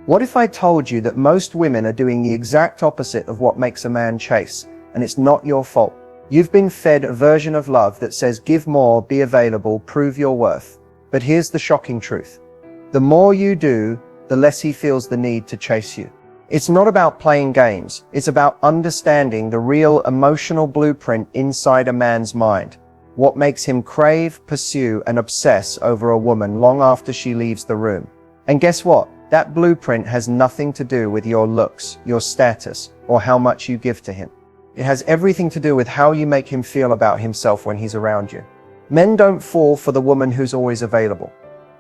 What if I told you that most women are doing the exact opposite of what makes a man chase, and it's not your fault? You've been fed a version of love that says give more, be available, prove your worth. But here's the shocking truth. The more you do, the less he feels the need to chase you. It's not about playing games. It's about understanding the real emotional blueprint inside a man's mind. What makes him crave, pursue, and obsess over a woman long after she leaves the room. And guess what? That blueprint has nothing to do with your looks, your status, or how much you give to him. It has everything to do with how you make him feel about himself when he's around you. Men don't fall for the woman who's always available.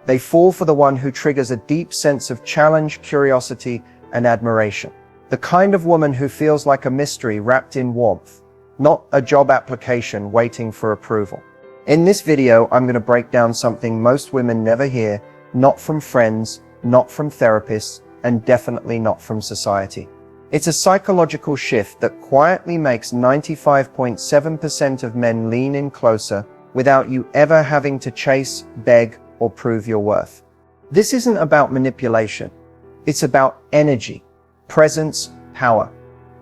They fall for the one who triggers a deep sense of challenge, curiosity, and admiration. The kind of woman who feels like a mystery wrapped in warmth, not a job application waiting for approval. In this video, I'm going to break down something most women never hear, not from friends, not from therapists, and definitely not from society. It's a psychological shift that quietly makes 95.7% of men lean in closer without you ever having to chase, beg, or prove your worth. This isn't about manipulation. It's about energy, presence, power.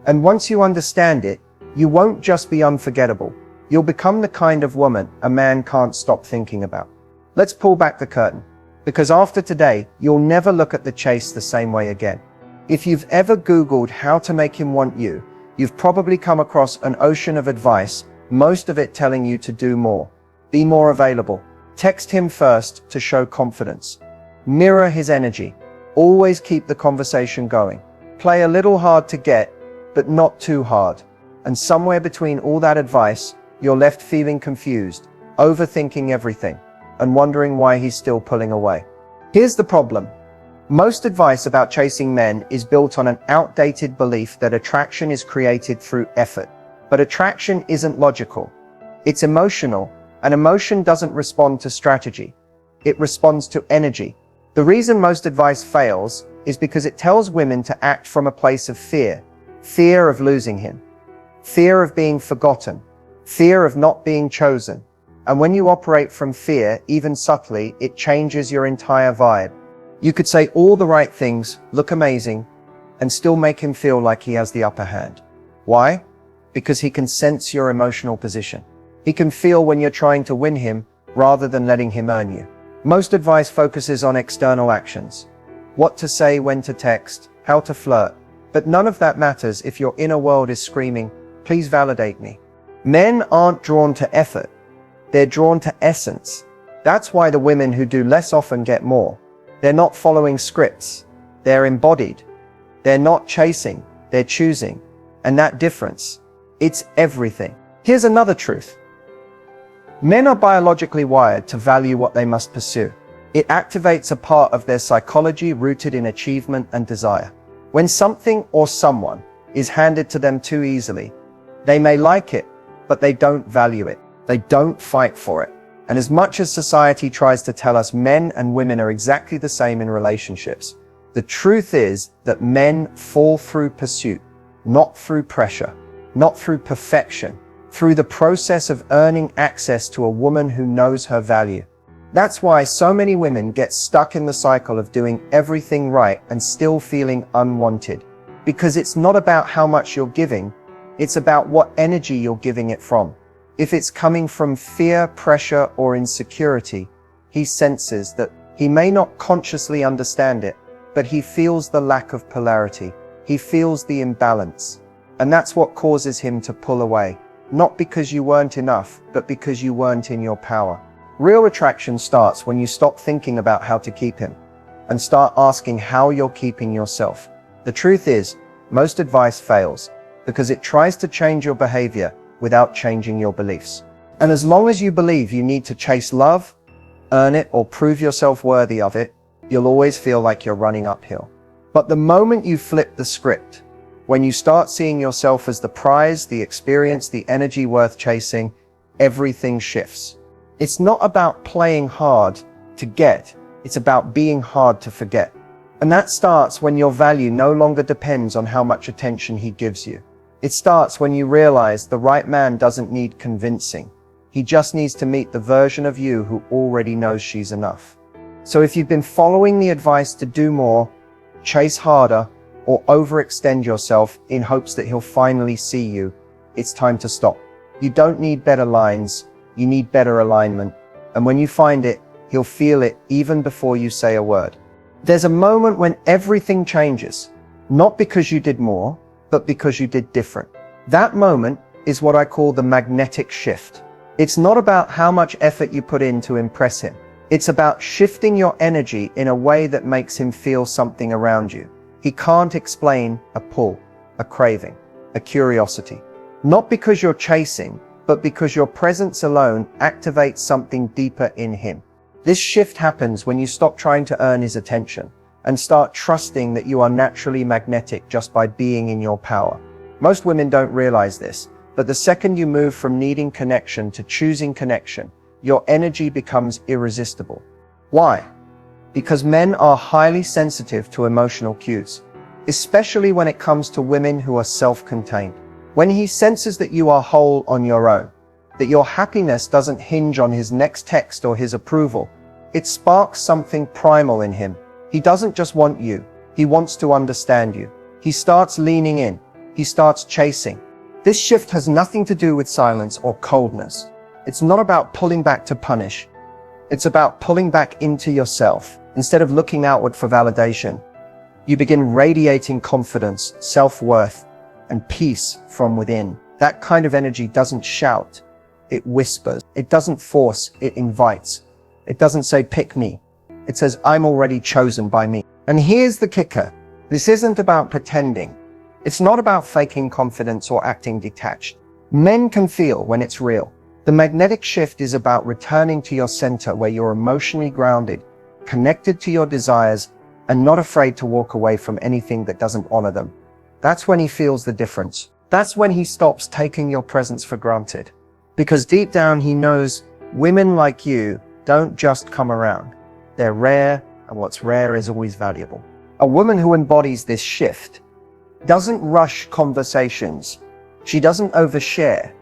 And once you understand it, you won't just be unforgettable. You'll become the kind of woman a man can't stop thinking about. Let's pull back the curtain, because after today, you'll never look at the chase the same way again. If you've ever Googled how to make him want you, you've probably come across an ocean of advice, most of it telling you to do more. Be more available. Text him first to show confidence. Mirror his energy. Always keep the conversation going. Play a little hard to get, but not too hard. And somewhere between all that advice, you're left feeling confused, overthinking everything, and wondering why he's still pulling away. Here's the problem. Most advice about chasing men is built on an outdated belief that attraction is created through effort. But attraction isn't logical. It's emotional, and emotion doesn't respond to strategy. It responds to energy. The reason most advice fails is because it tells women to act from a place of fear. Fear of losing him. Fear of being forgotten. Fear of not being chosen. And when you operate from fear, even subtly, it changes your entire vibe. You could say all the right things, look amazing, and still make him feel like he has the upper hand. Why? Because he can sense your emotional position. He can feel when you're trying to win him rather than letting him earn you. Most advice focuses on external actions. What to say, when to text, how to flirt. But none of that matters if your inner world is screaming, please validate me. Men aren't drawn to effort. They're drawn to essence. That's why the women who do less often get more. They're not following scripts. They're embodied. They're not chasing. They're choosing. And that difference, it's everything. Here's another truth. Men are biologically wired to value what they must pursue. It activates a part of their psychology rooted in achievement and desire. When something or someone is handed to them too easily, they may like it, but they don't value it. They don't fight for it. And as much as society tries to tell us men and women are exactly the same in relationships, the truth is that men fall through pursuit, not through pressure, not through perfection, through the process of earning access to a woman who knows her value. That's why so many women get stuck in the cycle of doing everything right and still feeling unwanted. Because it's not about how much you're giving, it's about what energy you're giving it from. If it's coming from fear, pressure, or insecurity, he senses that. He may not consciously understand it, but he feels the lack of polarity. He feels the imbalance. And that's what causes him to pull away. Not because you weren't enough, but because you weren't in your power. Real attraction starts when you stop thinking about how to keep him and start asking how you're keeping yourself. The truth is, most advice fails because it tries to change your behavior without changing your beliefs. And as long as you believe you need to chase love, earn it, or prove yourself worthy of it, you'll always feel like you're running uphill. But the moment you flip the script, when you start seeing yourself as the prize, the experience, the energy worth chasing, everything shifts. It's not about playing hard to get, it's about being hard to forget. And that starts when your value no longer depends on how much attention he gives you. It starts when you realize the right man doesn't need convincing. He just needs to meet the version of you who already knows she's enough. So if you've been following the advice to do more, chase harder, or overextend yourself in hopes that he'll finally see you, it's time to stop. You don't need better lines, you need better alignment. And when you find it, he'll feel it even before you say a word. There's a moment when everything changes, not because you did more, but because you did different. That moment is what I call the magnetic shift. It's not about how much effort you put in to impress him. It's about shifting your energy in a way that makes him feel something around you. He can't explain a pull, a craving, a curiosity. Not because you're chasing, but because your presence alone activates something deeper in him. This shift happens when you stop trying to earn his attention and start trusting that you are naturally magnetic just by being in your power. Most women don't realize this, but the second you move from needing connection to choosing connection, your energy becomes irresistible. Why? Because men are highly sensitive to emotional cues, especially when it comes to women who are self-contained. When he senses that you are whole on your own, that your happiness doesn't hinge on his next text or his approval, it sparks something primal in him. He doesn't just want you, he wants to understand you. He starts leaning in, he starts chasing. This shift has nothing to do with silence or coldness. It's not about pulling back to punish. It's about pulling back into yourself. Instead of looking outward for validation, you begin radiating confidence, self-worth, and peace from within. That kind of energy doesn't shout, it whispers. It doesn't force, it invites. It doesn't say, pick me. It says, I'm already chosen by me. And here's the kicker. This isn't about pretending. It's not about faking confidence or acting detached. Men can feel when it's real. The magnetic shift is about returning to your center where you're emotionally grounded, connected to your desires, and not afraid to walk away from anything that doesn't honor them. That's when he feels the difference. That's when he stops taking your presence for granted. Because deep down he knows women like you don't just come around. They're rare, and what's rare is always valuable. A woman who embodies this shift doesn't rush conversations. She doesn't overshare,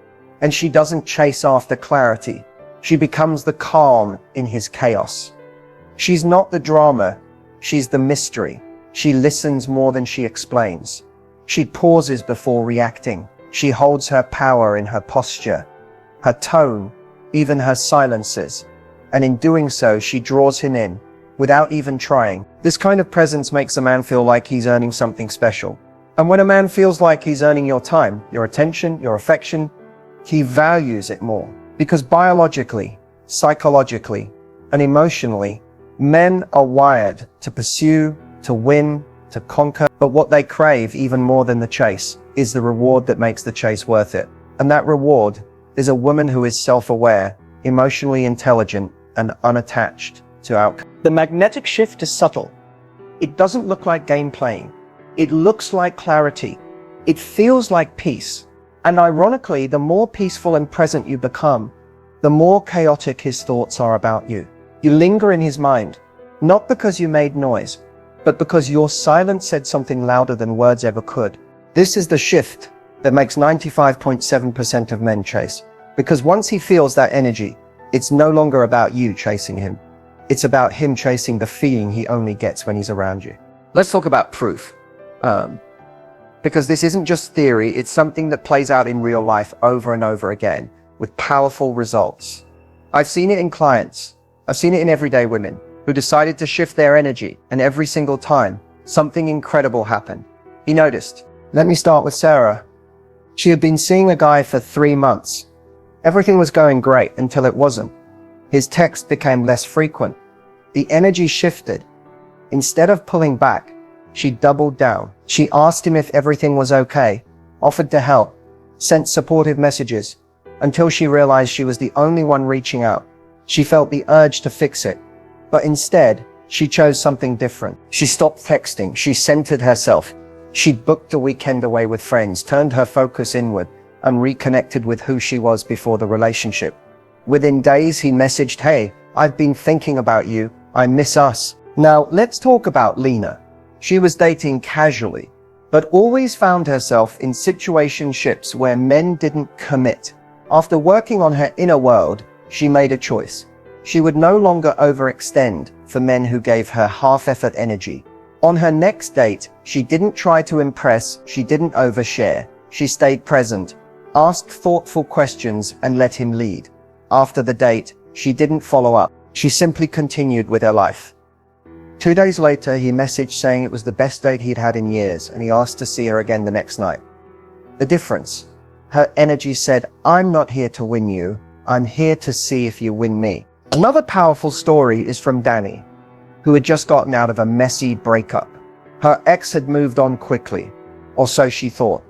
and she doesn't chase after clarity. She becomes the calm in his chaos. She's not the drama, she's the mystery. She listens more than she explains. She pauses before reacting. She holds her power in her posture, her tone, even her silences. And in doing so, she draws him in, without even trying. This kind of presence makes a man feel like he's earning something special. And when a man feels like he's earning your time, your attention, your affection, he values it more. Because biologically, psychologically, and emotionally, men are wired to pursue, to win, to conquer. But what they crave even more than the chase is the reward that makes the chase worth it. And that reward is a woman who is self-aware, emotionally intelligent, and unattached to outcome. The magnetic shift is subtle. It doesn't look like game playing. It looks like clarity. It feels like peace. And ironically, the more peaceful and present you become, the more chaotic his thoughts are about you. You linger in his mind, not because you made noise, but because your silence said something louder than words ever could. This is the shift that makes 95.7% of men chase. Because once he feels that energy, it's no longer about you chasing him. It's about him chasing the feeling he only gets when he's around you. Let's talk about proof. Because this isn't just theory, it's something that plays out in real life over and over again with powerful results. I've seen it in clients. I've seen it in everyday women who decided to shift their energy, and every single time, something incredible happened. He noticed. Let me start with Sarah. She had been seeing a guy for 3 months. Everything was going great until it wasn't. His texts became less frequent. The energy shifted. Instead of pulling back, she doubled down. She asked him if everything was okay, offered to help, sent supportive messages, until she realized she was the only one reaching out. She felt the urge to fix it, but instead, she chose something different. She stopped texting. She centered herself. She booked a weekend away with friends, turned her focus inward, and reconnected with who she was before the relationship. Within days, he messaged, "Hey, I've been thinking about you. I miss us." Now, let's talk about Lena. She was dating casually, but always found herself in situationships where men didn't commit. After working on her inner world, she made a choice. She would no longer overextend for men who gave her half-effort energy, On her next date, she didn't try to impress, she didn't overshare. She stayed present, asked thoughtful questions, and let him lead. After the date, she didn't follow up. She simply continued with her life. 2 days later, he messaged saying it was the best date he'd had in years, and he asked to see her again the next night. The difference? Her energy said, "I'm not here to win you. I'm here to see if you win me." Another powerful story is from Danny, who had just gotten out of a messy breakup. Her ex had moved on quickly, or so she thought.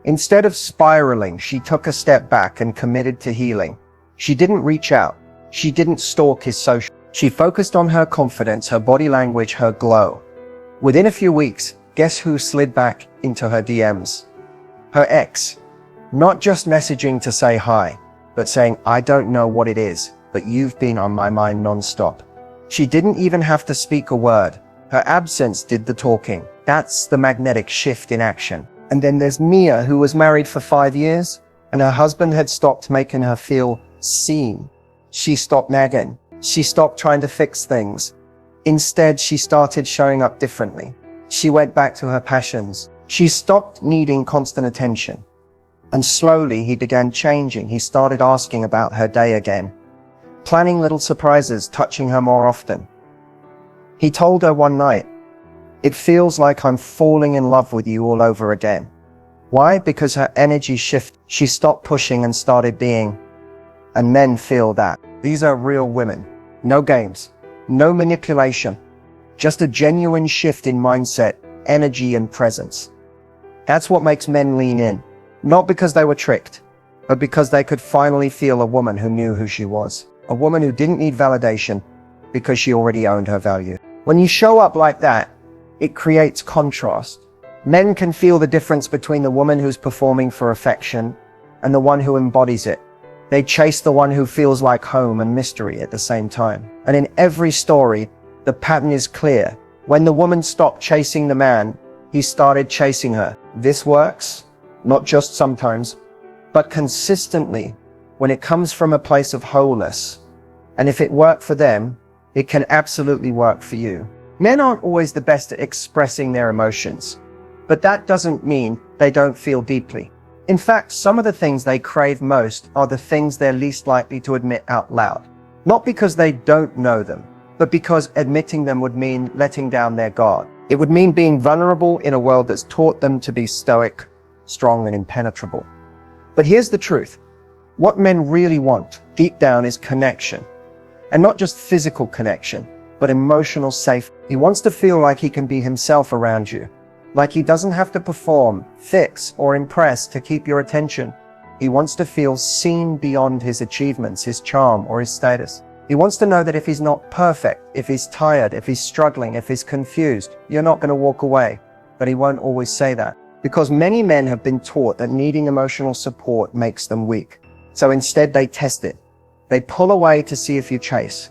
Instead of spiraling, she took a step back and committed to healing. She didn't reach out. She didn't stalk his social. She focused on her confidence, her body language, her glow. Within a few weeks, guess who slid back into her DMs? Her ex. Not just messaging to say hi, but saying, "I don't know what it is, but you've been on my mind nonstop." She didn't even have to speak a word. Her absence did the talking. That's the magnetic shift in action. And then there's Mia, who was married for 5 years, and her husband had stopped making her feel seen. She stopped nagging. She stopped trying to fix things. Instead, she started showing up differently. She went back to her passions. She stopped needing constant attention. And slowly, he began changing. He started asking about her day again, planning little surprises, touching her more often. He told her one night, "It feels like I'm falling in love with you all over again." Why? Because her energy shifted. She stopped pushing and started being. And men feel that. These are real women. No games, no manipulation, just a genuine shift in mindset, energy, and presence. That's what makes men lean in. Not because they were tricked, but because they could finally feel a woman who knew who she was. A woman who didn't need validation because she already owned her value. When you show up like that, it creates contrast. Men can feel the difference between the woman who's performing for affection and the one who embodies it. They chase the one who feels like home and mystery at the same time. And in every story, the pattern is clear. When the woman stopped chasing the man, he started chasing her. This works, not just sometimes, but consistently when it comes from a place of wholeness. And if it worked for them, it can absolutely work for you. Men aren't always the best at expressing their emotions, but that doesn't mean they don't feel deeply. In fact, some of the things they crave most are the things they're least likely to admit out loud. Not because they don't know them, but because admitting them would mean letting down their guard. It would mean being vulnerable in a world that's taught them to be stoic, strong, and impenetrable. But here's the truth. What men really want, deep down, is connection. And not just physical connection, but emotional safety. He wants to feel like he can be himself around you. Like he doesn't have to perform, fix, or impress to keep your attention. He wants to feel seen beyond his achievements, his charm, or his status. He wants to know that if he's not perfect, if he's tired, if he's struggling, if he's confused, you're not going to walk away. But he won't always say that. Because many men have been taught that needing emotional support makes them weak. So instead they test it. They pull away to see if you chase.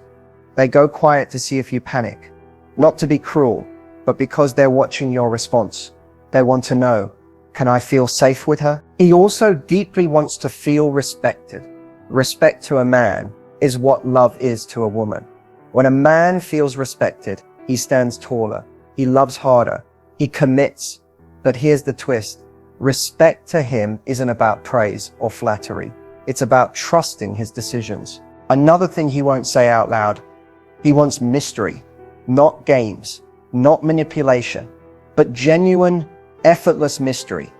They go quiet to see if you panic. Not to be cruel, but because they're watching your response. They want to know, can I feel safe with her? He also deeply wants to feel respected. Respect to a man is what love is to a woman. When a man feels respected, he stands taller, he loves harder, he commits. But here's the twist. Respect to him isn't about praise or flattery. It's about trusting his decisions. Another thing he won't say out loud, he wants mystery, not games, not manipulation, but genuine, effortless mystery.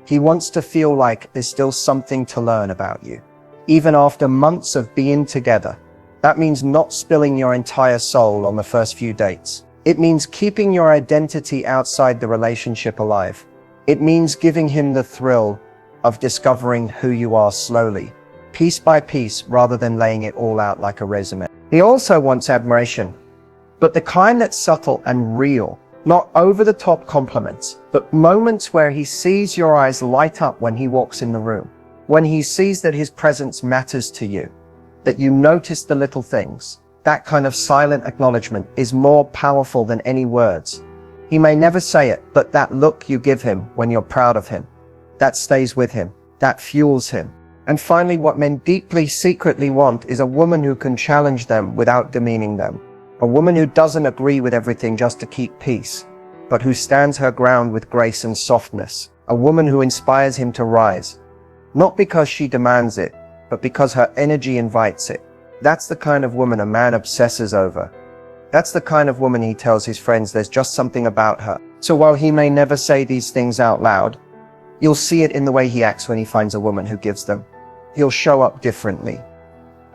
He wants to feel like there's still something to learn about you, even after months of being together. That means not spilling your entire soul on the first few dates. It means keeping your identity outside the relationship alive. It means giving him the thrill of discovering who you are slowly, piece by piece, rather than laying it all out like a resume. He also wants admiration, but the kind that's subtle and real, not over-the-top compliments, but moments where he sees your eyes light up when he walks in the room, when he sees that his presence matters to you, that you notice the little things. That kind of silent acknowledgement is more powerful than any words. He may never say it, but that look you give him when you're proud of him, that stays with him, that fuels him. And finally, what men deeply, secretly want is a woman who can challenge them without demeaning them. A woman who doesn't agree with everything just to keep peace. but who stands her ground with grace and softness. A woman who inspires him to rise, not because she demands it, but because her energy invites it. That's the kind of woman a man obsesses over. That's the kind of woman he tells his friends there's just something about her. So while he may never say these things out loud, you'll see it in the way he acts when he finds a woman who gives them. He'll show up differently.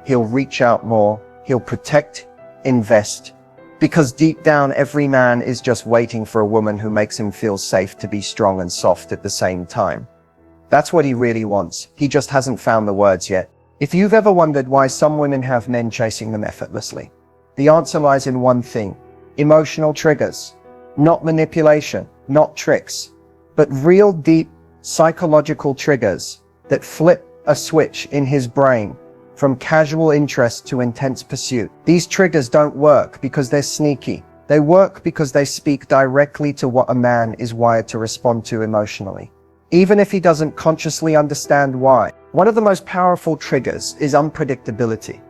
He'll reach out more. He'll protect, invest. Because deep down, every man is just waiting for a woman who makes him feel safe to be strong and soft at the same time. That's what he really wants. He just hasn't found the words yet. If you've ever wondered why some women have men chasing them effortlessly, the answer lies in one thing: emotional triggers. Not manipulation, not tricks, but real deep psychological triggers that flip a switch in his brain from casual interest to intense pursuit. These triggers don't work because they're sneaky. They work because they speak directly to what a man is wired to respond to emotionally, even if he doesn't consciously understand why. One of the most powerful triggers is unpredictability.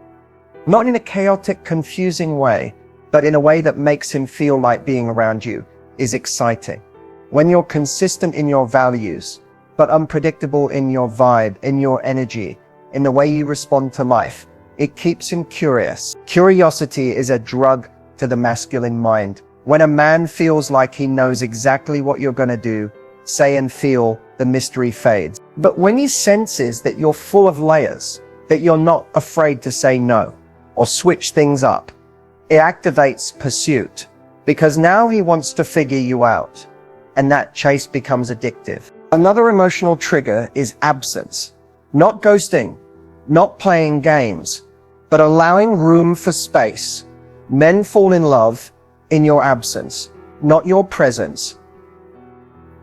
Not in a chaotic, confusing way, but in a way that makes him feel like being around you is exciting. When you're consistent in your values, but unpredictable in your vibe, in your energy, in the way you respond to life, it keeps him curious. Curiosity is a drug to the masculine mind. When a man feels like he knows exactly what you're gonna do, say and feel, the mystery fades. But when he senses that you're full of layers, that you're not afraid to say no or switch things up, it activates pursuit, because now he wants to figure you out, and that chase becomes addictive. Another emotional trigger is absence. Not ghosting, not playing games, but allowing room for space. Men fall in love in your absence, not your presence.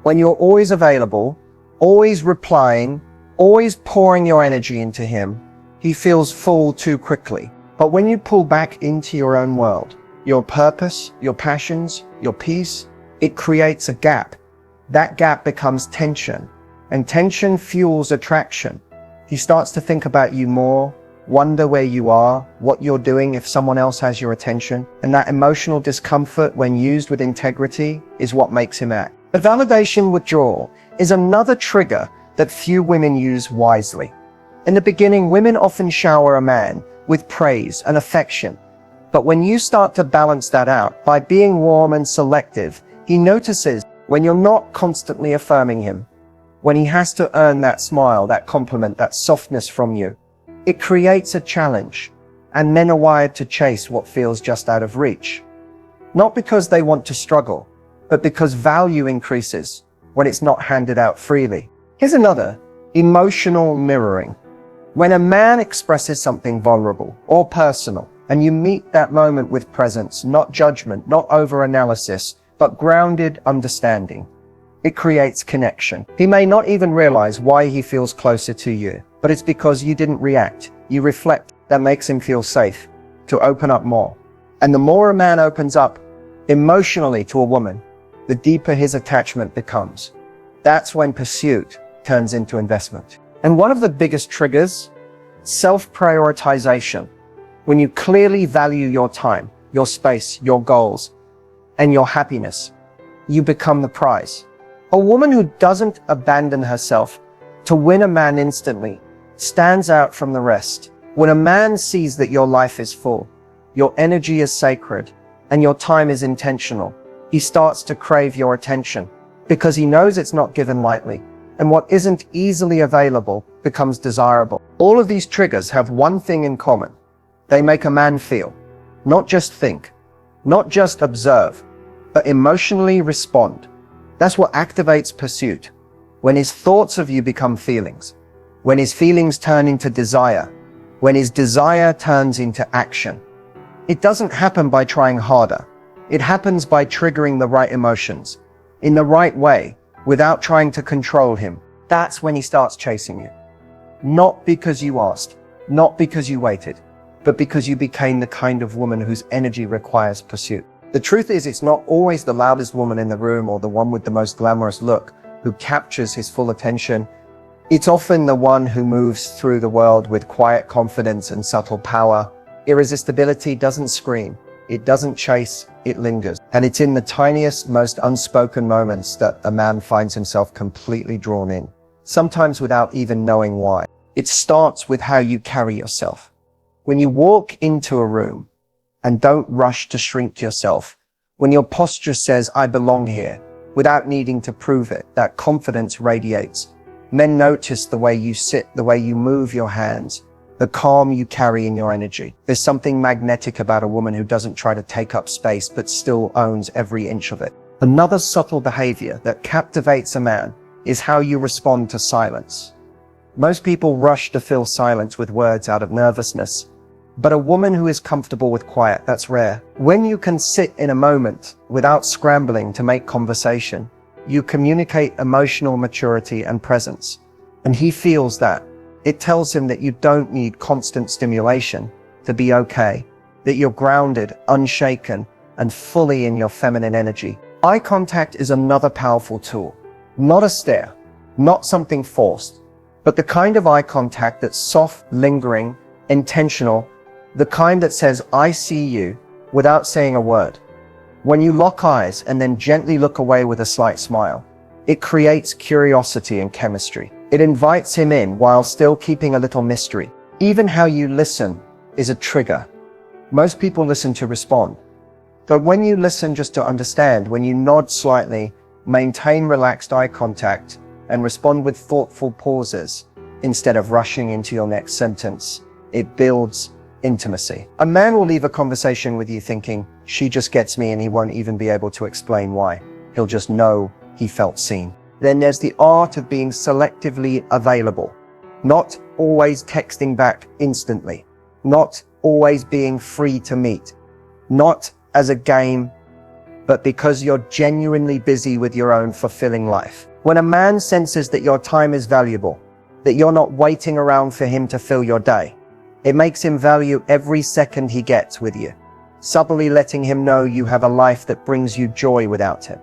When you're always available, always replying, always pouring your energy into him, he feels full too quickly. But when you pull back into your own world, your purpose, your passions, your peace, it creates a gap. That gap becomes tension, and tension fuels attraction. He starts to think about you more, wonder where you are, what you're doing if someone else has your attention, and that emotional discomfort, when used with integrity, is what makes him act. The validation withdrawal is another trigger that few women use wisely. In the beginning, women often shower a man with praise and affection. But when you start to balance that out by being warm and selective, he notices when you're not constantly affirming him, when he has to earn that smile, that compliment, that softness from you. It creates a challenge, and men are wired to chase what feels just out of reach. Not because they want to struggle, but because value increases when it's not handed out freely. Here's another: emotional mirroring. When a man expresses something vulnerable or personal, and you meet that moment with presence, not judgment, not over-analysis, but grounded understanding, it creates connection. He may not even realize why he feels closer to you, but it's because you didn't react, you reflect. That makes him feel safe to open up more. And the more a man opens up emotionally to a woman, the deeper his attachment becomes. That's when pursuit turns into investment. And one of the biggest triggers, self-prioritization. When you clearly value your time, your space, your goals, and your happiness, you become the prize. A woman who doesn't abandon herself to win a man instantly stands out from the rest. When a man sees that your life is full, your energy is sacred, and your time is intentional, he starts to crave your attention because he knows it's not given lightly, and what isn't easily available becomes desirable. All of these triggers have one thing in common. They make a man feel, not just think, not just observe, but emotionally respond. That's what activates pursuit. When his thoughts of you become feelings, when his feelings turn into desire, when his desire turns into action. It doesn't happen by trying harder. It happens by triggering the right emotions in the right way without trying to control him. That's when he starts chasing you. Not because you asked, not because you waited, but because you became the kind of woman whose energy requires pursuit. The truth is, it's not always the loudest woman in the room or the one with the most glamorous look who captures his full attention. It's often the one who moves through the world with quiet confidence and subtle power. Irresistibility doesn't scream. It doesn't chase, it lingers. And it's in the tiniest, most unspoken moments that a man finds himself completely drawn in, sometimes without even knowing why. It starts with how you carry yourself. When you walk into a room and don't rush to shrink yourself, when your posture says, I belong here, without needing to prove it, that confidence radiates. Men notice the way you sit, the way you move your hands, the calm you carry in your energy. There's something magnetic about a woman who doesn't try to take up space, but still owns every inch of it. Another subtle behavior that captivates a man is how you respond to silence. Most people rush to fill silence with words out of nervousness, but a woman who is comfortable with quiet, that's rare. When you can sit in a moment without scrambling to make conversation, you communicate emotional maturity and presence. And he feels that. It tells him that you don't need constant stimulation to be okay, that you're grounded, unshaken, and fully in your feminine energy. Eye contact is another powerful tool. Not a stare, not something forced, but the kind of eye contact that's soft, lingering, intentional, the kind that says, I see you, without saying a word. When you lock eyes and then gently look away with a slight smile, it creates curiosity and chemistry. It invites him in while still keeping a little mystery. Even how you listen is a trigger. Most people listen to respond. But when you listen just to understand, when you nod slightly, maintain relaxed eye contact, and respond with thoughtful pauses instead of rushing into your next sentence, it builds intimacy. A man will leave a conversation with you thinking, she just gets me, and he won't even be able to explain why. He'll just know he felt seen. Then there's the art of being selectively available, not always texting back instantly, not always being free to meet, not as a game, but because you're genuinely busy with your own fulfilling life. When a man senses that your time is valuable, that you're not waiting around for him to fill your day, it makes him value every second he gets with you, subtly letting him know you have a life that brings you joy without him.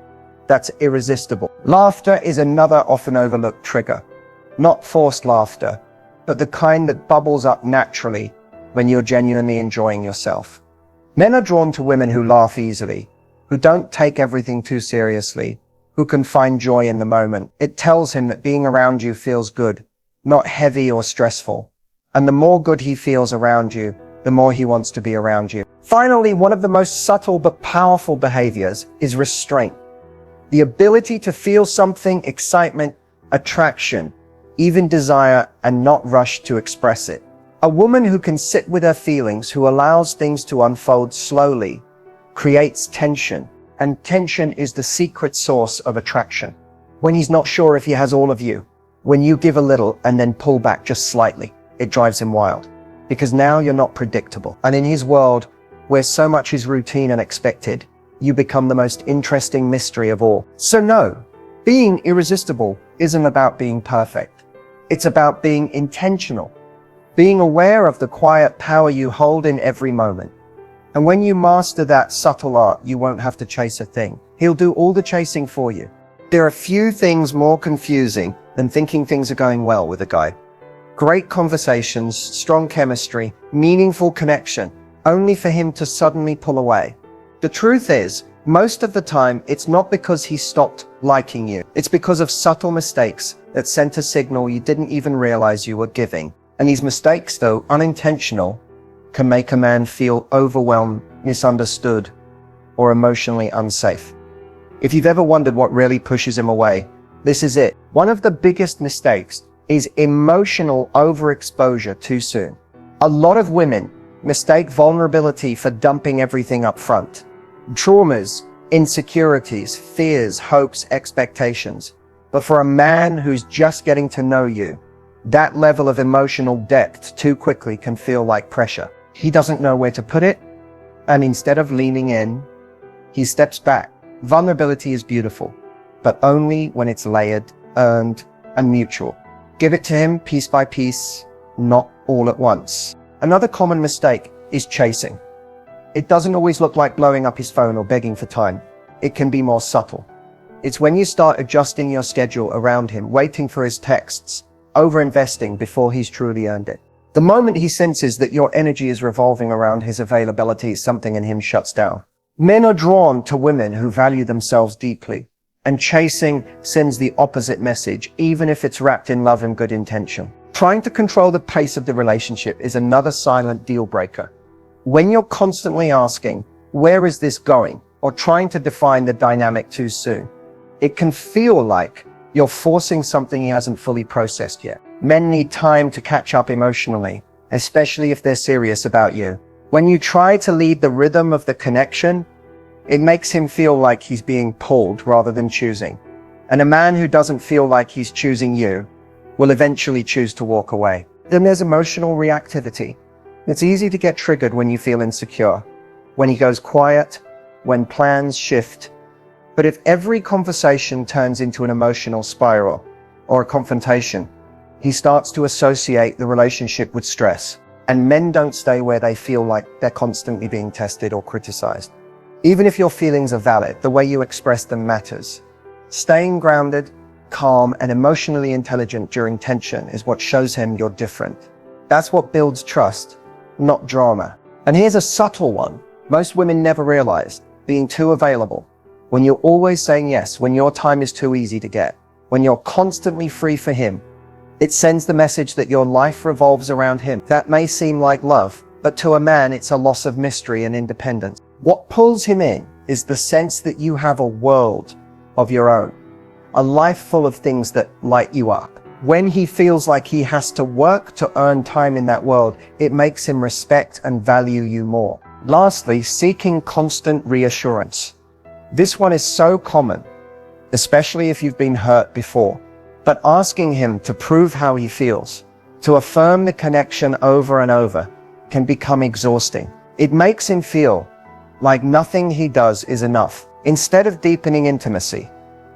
That's irresistible. Laughter is another often overlooked trigger. Not forced laughter, but the kind that bubbles up naturally when you're genuinely enjoying yourself. Men are drawn to women who laugh easily, who don't take everything too seriously, who can find joy in the moment. It tells him that being around you feels good, not heavy or stressful. And the more good he feels around you, the more he wants to be around you. Finally, one of the most subtle but powerful behaviors is restraint. The ability to feel something, excitement, attraction, even desire, and not rush to express it. A woman who can sit with her feelings, who allows things to unfold slowly, creates tension. And tension is the secret source of attraction. When he's not sure if he has all of you, when you give a little and then pull back just slightly, it drives him wild. Because now you're not predictable. And in his world, where so much is routine and expected, you become the most interesting mystery of all. So no, being irresistible isn't about being perfect. It's about being intentional, being aware of the quiet power you hold in every moment. And when you master that subtle art, you won't have to chase a thing. He'll do all the chasing for you. There are few things more confusing than thinking things are going well with a guy. Great conversations, strong chemistry, meaningful connection, only for him to suddenly pull away. The truth is, most of the time, it's not because he stopped liking you. It's because of subtle mistakes that sent a signal you didn't even realize you were giving. And these mistakes, though unintentional, can make a man feel overwhelmed, misunderstood, or emotionally unsafe. If you've ever wondered what really pushes him away, this is it. One of the biggest mistakes is emotional overexposure too soon. A lot of women mistake vulnerability for dumping everything up front. Traumas, insecurities, fears, hopes, expectations. But for a man who's just getting to know you, that level of emotional depth too quickly can feel like pressure. He doesn't know where to put it, and instead of leaning in, he steps back. Vulnerability is beautiful, but only when it's layered, earned, and mutual. Give it to him piece by piece, not all at once. Another common mistake is chasing. It doesn't always look like blowing up his phone or begging for time. It can be more subtle. It's when you start adjusting your schedule around him, waiting for his texts, over-investing before he's truly earned it. The moment he senses that your energy is revolving around his availability, something in him shuts down. Men are drawn to women who value themselves deeply, and chasing sends the opposite message, even if it's wrapped in love and good intention. Trying to control the pace of the relationship is another silent deal breaker. When you're constantly asking, "Where is this going?" or trying to define the dynamic too soon, it can feel like you're forcing something he hasn't fully processed yet. Men need time to catch up emotionally, especially if they're serious about you. When you try to lead the rhythm of the connection, it makes him feel like he's being pulled rather than choosing. And a man who doesn't feel like he's choosing you will eventually choose to walk away. Then there's emotional reactivity. It's easy to get triggered when you feel insecure, when he goes quiet, when plans shift. But if every conversation turns into an emotional spiral or a confrontation, he starts to associate the relationship with stress. And men don't stay where they feel like they're constantly being tested or criticized. Even if your feelings are valid, the way you express them matters. Staying grounded, calm, and emotionally intelligent during tension is what shows him you're different. That's what builds trust, not drama. And here's a subtle one most women never realize: being too available. When you're always saying yes, when your time is too easy to get, when you're constantly free for him, it sends the message that your life revolves around him. That may seem like love, but to a man, it's a loss of mystery and independence. What pulls him in is the sense that you have a world of your own, a life full of things that light you up. When he feels like he has to work to earn time in that world, it makes him respect and value you more. Lastly, seeking constant reassurance. This one is so common, especially if you've been hurt before. But asking him to prove how he feels, to affirm the connection over and over, can become exhausting. It makes him feel like nothing he does is enough. Instead of deepening intimacy,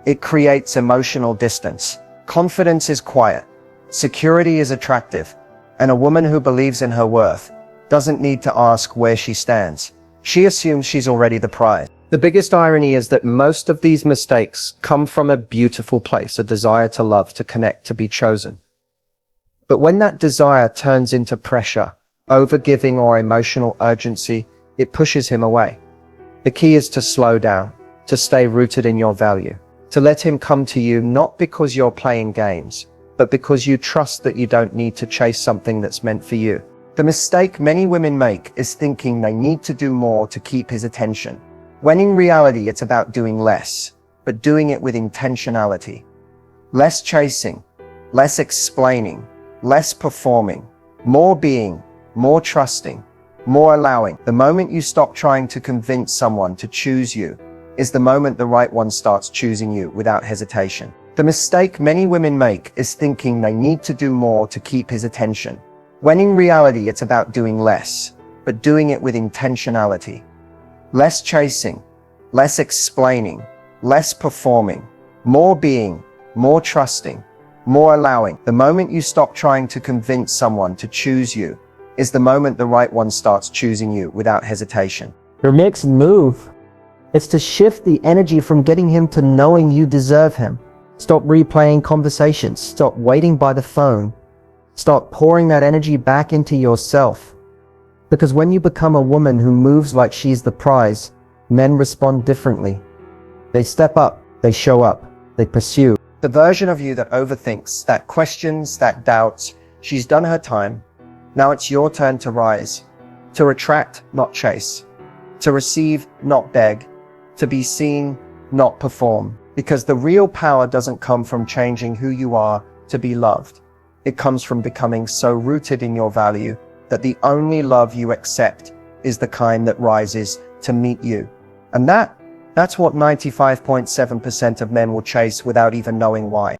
it creates emotional distance. Confidence is quiet, security is attractive, and a woman who believes in her worth doesn't need to ask where she stands. She assumes she's already the prize. The biggest irony is that most of these mistakes come from a beautiful place, a desire to love, to connect, to be chosen. But when that desire turns into pressure, overgiving, or emotional urgency, it pushes him away. The key is to slow down, to stay rooted in your value, to let him come to you not because you're playing games, but because you trust that you don't need to chase something that's meant for you. The mistake many women make is thinking they need to do more to keep his attention, when in reality it's about doing less, but doing it with intentionality. Less chasing, less explaining, less performing, more being, more trusting, more allowing. The moment you stop trying to convince someone to choose you is the moment the right one starts choosing you without hesitation. The mistake many women make is thinking they need to do more to keep his attention, when in reality it's about doing less, but doing it with intentionality. Less chasing, less explaining, less performing, more being, more trusting, more allowing. The moment you stop trying to convince someone to choose you is the moment the right one starts choosing you without hesitation. Your next move is to shift the energy from getting him to knowing you deserve him. Stop replaying conversations. Stop waiting by the phone. Start pouring that energy back into yourself. Because when you become a woman who moves like she's the prize, men respond differently. They step up, they show up, they pursue. The version of you that overthinks, that questions, that doubts, she's done her time. Now it's your turn to rise, to attract, not chase, to receive, not beg, to be seen, not perform. Because the real power doesn't come from changing who you are to be loved. It comes from becoming so rooted in your value that the only love you accept is the kind that rises to meet you. And that's what 95.7% of men will chase without even knowing why.